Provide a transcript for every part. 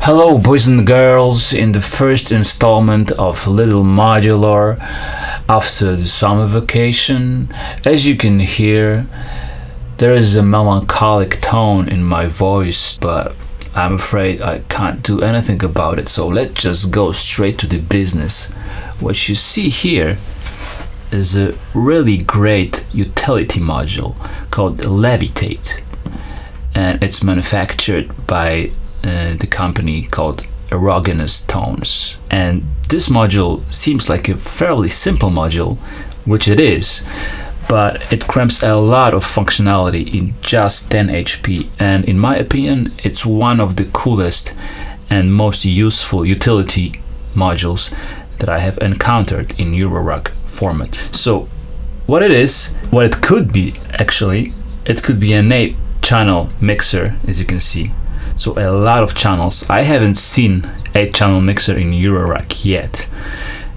Hello boys and girls, in the first installment of Little Modular after the summer vacation. As you can hear, there is a melancholic tone in my voice, but I'm afraid I can't do anything about it, so let's just go straight to the business. What you see here is a really great utility module called LEVIT8, and it's manufactured by the company called EROGENOUS tones. And this module seems like a fairly simple module, which it is, but it cramps a lot of functionality in just 10 HP, and in my opinion it's one of the coolest and most useful utility modules that I have encountered in EuroRAG format. So what it could be actually, it could be an 8-channel mixer, as you can see. So a lot of channels. I haven't seen 8-channel mixer in EuroRAG yet.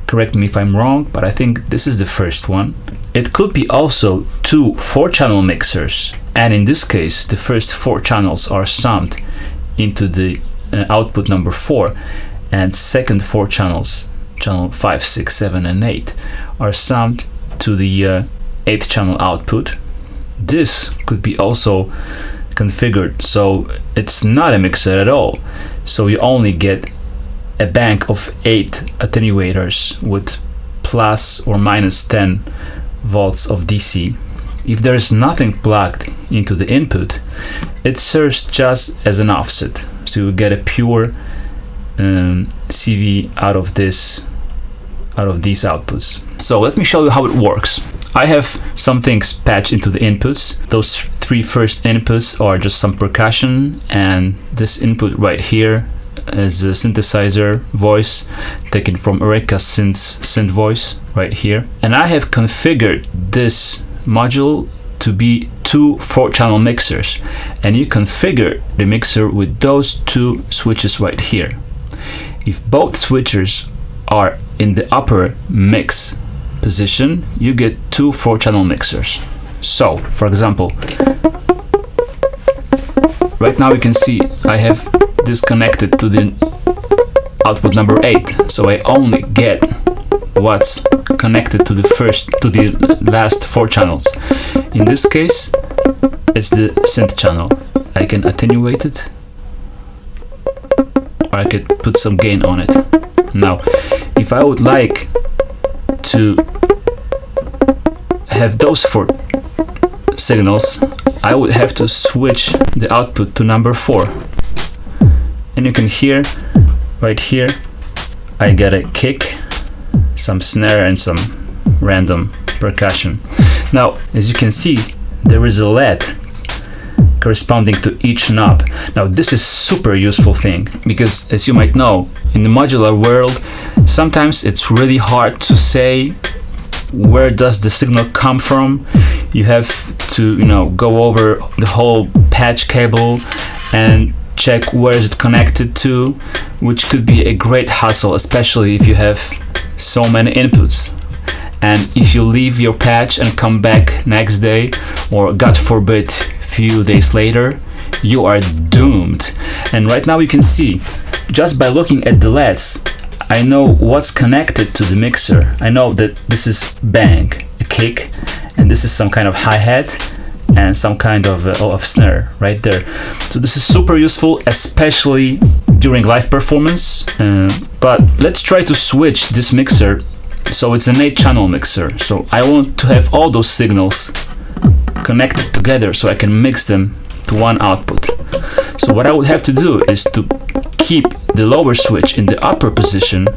Correct me if I'm wrong, but I think this is the first one. It could be also 2 4-channel mixers, and in this case the first 4 channels are summed into the output number 4, and second 4 channels, channel 5, 6, 7 and 8, are summed to the 8th channel output. This could be also configured so it's not a mixer at all, so you only get a bank of 8 attenuators with plus or minus 10 volts of DC. If there is nothing plugged into the input, it serves just as an offset, so you get a pure CV out of these outputs. So let me show you how it works. I have some things patched into the inputs. Those 3 first inputs are just some percussion, and this input right here is a synthesizer voice taken from Erika's synth voice right here. And I have configured this module to be 2 4-channel mixers, and you configure the mixer with those 2 switches right here. If both switches are in the upper mix position, you get 2 4-channel mixers. So for example, right now you can see I have this connected to the output number 8, so I only get what's connected to the last 4 channels. In this case it's the synth channel. I can attenuate it, or I could put some gain on it. Now if I would like to have those 4 signals, I would have to switch the output to number 4, and you can hear right here I get a kick, some snare and some random percussion. Now as you can see, there is a LED corresponding to each knob. Now this is super useful thing, because as you might know, in the modular world sometimes it's really hard to say where does the signal come from. You have to, go over the whole patch cable and check where is it connected to, which could be a great hassle, especially if you have so many inputs. And if you leave your patch and come back next day, or God forbid few days later, you are doomed. And right now you can see, just by looking at the LEDs, I know what's connected to the mixer. I know that this is bang, a kick, and this is some kind of hi-hat and some kind of snare right there. So this is super useful, especially during live performance. But let's try to switch this mixer so it's an 8-channel mixer. So I want to have all those signals connected together so I can mix them to one output. So what I would have to do is to keep the lower switch in the upper position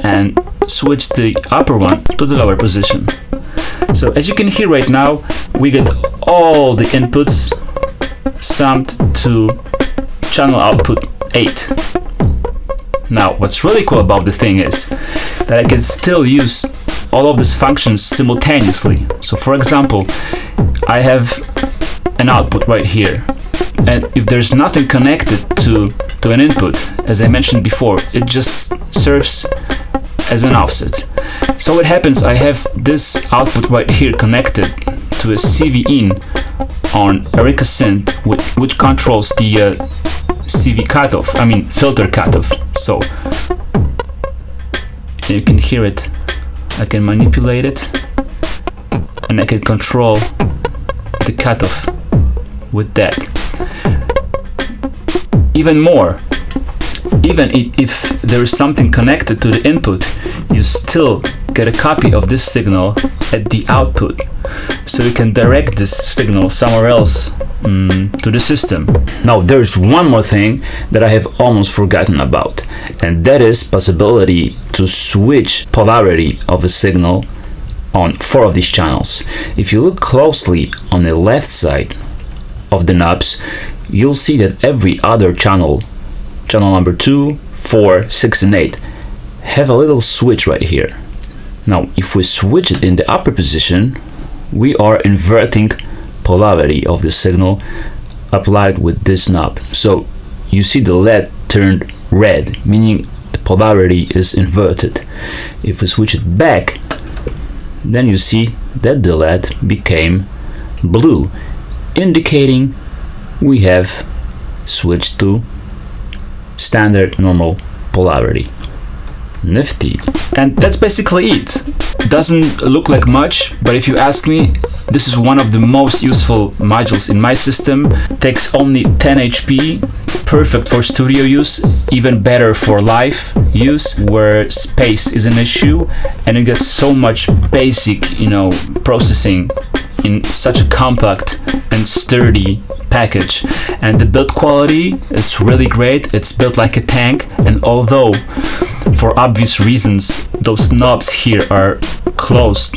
and switch the upper one to the lower position. So as you can hear right now, we get all the inputs summed to channel output 8. Now what's really cool about the thing is that I can still use all of these functions simultaneously. So for example, I have an output right here, and if there's nothing connected to an input, as I mentioned before, it just serves as an offset. So what happens, I have this output right here connected to a CV in on Erika synth, which controls the CV cutoff, I mean filter cutoff. So you can hear it. I can manipulate it, and I can control the cutoff with that. Even more, even if there is something connected to the input, you still get a copy of this signal at the output, so you can direct this signal somewhere else to the system. Now there's one more thing that I have almost forgotten about, and that is possibility to switch polarity of a signal on 4 of these channels. If you look closely on the left side of the knobs, you'll see that every other channel number 2, 4, 6 and 8 have a little switch right here. Now if we switch it in the upper position, we are inverting polarity of the signal applied with this knob. So you see the LED turned red, meaning the polarity is inverted. If we switch it back, then you see that the LED became blue, indicating we have switched to standard normal polarity. Nifty. And that's basically it. Doesn't look like much, but if you ask me, this is one of the most useful modules in my system. Takes only 10 HP, perfect for studio use, even better for live use where space is an issue, and you get so much basic, processing in such a compact and sturdy package. And the build quality is really great. It's built like a tank, and although for obvious reasons those knobs here are closed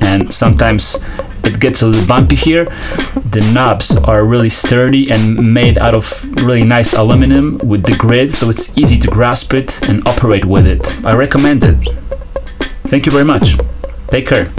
and sometimes it gets a little bumpy here, the knobs are really sturdy and made out of really nice aluminum with the grid, so it's easy to grasp it and operate with it. I recommend it. Thank you very much. Take care.